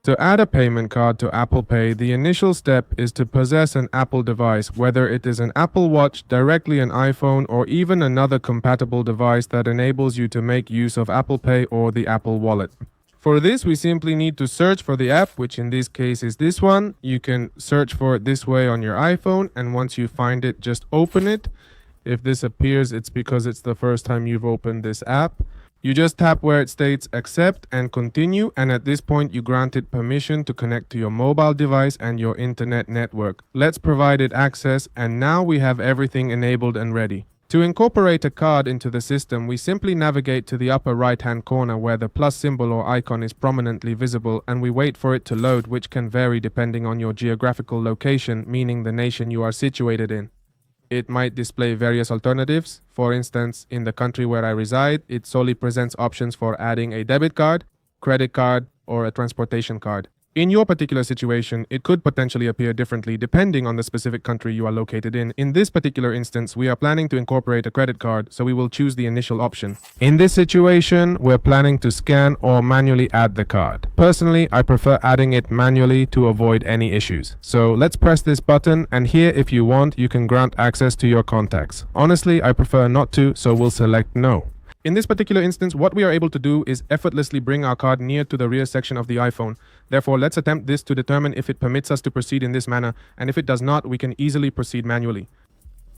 To add a payment card to Apple Pay, the initial step is to possess an Apple device, whether it is an Apple Watch, directly an iPhone, or even another compatible device that enables you to make use of Apple Pay or the Apple Wallet. For this, we simply need to search for the app, which in this case is this one. You can search for it this way on your iPhone, and once you find it, just open it. If this appears, it's because it's the first time you've opened this app. You just tap where it states accept and continue, and at this point you grant it permission to connect to your mobile device and your internet network. Let's provide it access, and now we have everything enabled and ready. To incorporate a card into the system, we simply navigate to the upper right hand corner where the plus symbol or icon is prominently visible, and we wait for it to load, which can vary depending on your geographical location, meaning the nation you are situated in. It might display various alternatives. For instance, in the country where I reside, it solely presents options for adding a debit card, credit card, or a transportation card. In your particular situation, it could potentially appear differently depending on the specific country you are located in. In this particular instance, we are planning to incorporate a credit card, so we will choose the initial option. In this situation, we're planning to scan or manually add the card. Personally, I prefer adding it manually to avoid any issues. So let's press this button, and here, if you want, you can grant access to your contacts. Honestly, I prefer not to, so we'll select no. In this particular instance, what we are able to do is effortlessly bring our card near to the rear section of the iPhone. Therefore, let's attempt this to determine if it permits us to proceed in this manner, and if it does not, we can easily proceed manually.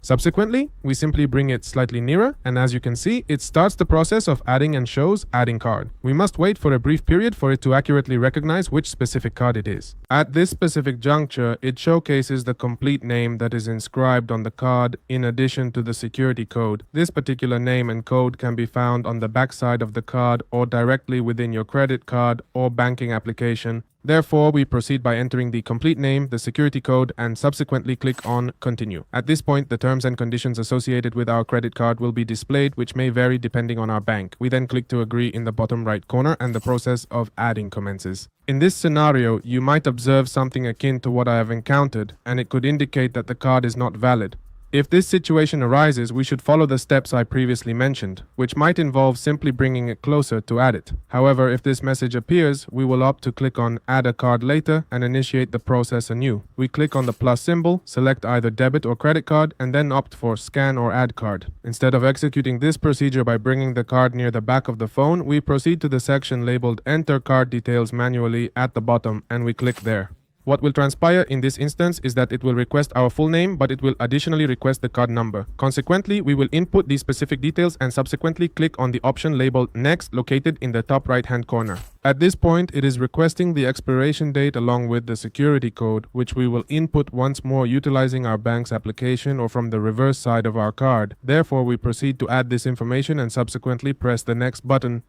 Subsequently, we simply bring it slightly nearer, and as you can see, it starts the process of adding and shows adding card. We must wait for a brief period for it to accurately recognize which specific card it is. At this specific juncture, it showcases the complete name that is inscribed on the card in addition to the security code. This particular name and code can be found on the back side of the card or directly within your credit card or banking application. Therefore, we proceed by entering the complete name, the security code, and subsequently click on Continue. At this point, the terms and conditions associated with our credit card will be displayed, which may vary depending on our bank. We then click to agree in the bottom right corner, and the process of adding commences. In this scenario, you might observe something akin to what I have encountered, and it could indicate that the card is not valid. If this situation arises, we should follow the steps I previously mentioned, which might involve simply bringing it closer to add it. However, if this message appears, we will opt to click on Add a Card Later and initiate the process anew. We click on the plus symbol, select either debit or credit card, and then opt for Scan or Add Card. Instead of executing this procedure by bringing the card near the back of the phone, we proceed to the section labeled Enter Card Details manually at the bottom, and we click there. What will transpire in this instance is that it will request our full name, but it will additionally request the card number. Consequently, we will input these specific details and subsequently click on the option labeled Next located in the top right hand corner. At this point, it is requesting the expiration date along with the security code, which we will input once more utilizing our bank's application or from the reverse side of our card. Therefore, we proceed to add this information and subsequently press the Next button.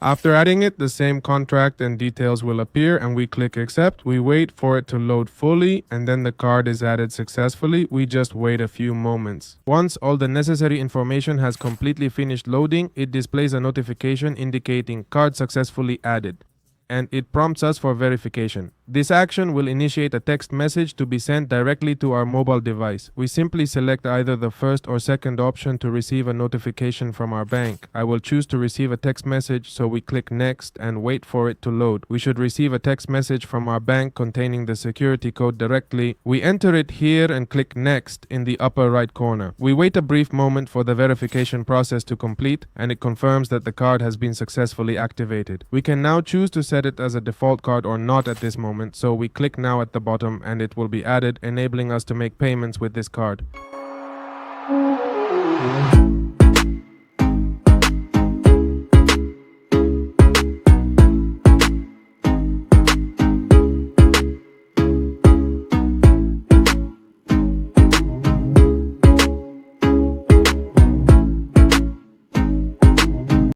After adding it, the same contract and details will appear, and we click accept. We wait for it to load fully, and then the card is added successfully. We just wait a few moments. Once all the necessary information has completely finished loading, it displays a notification indicating card successfully added, and it prompts us for verification. This action will initiate a text message to be sent directly to our mobile device. We simply select either the first or second option to receive a notification from our bank. I will choose to receive a text message, so we click Next and wait for it to load. We should receive a text message from our bank containing the security code directly. We enter it here and click Next in the upper right corner. We wait a brief moment for the verification process to complete, and it confirms that the card has been successfully activated. We can now choose to set it as a default card or not at this moment, so we click now at the bottom and it will be added, enabling us to make payments with this card.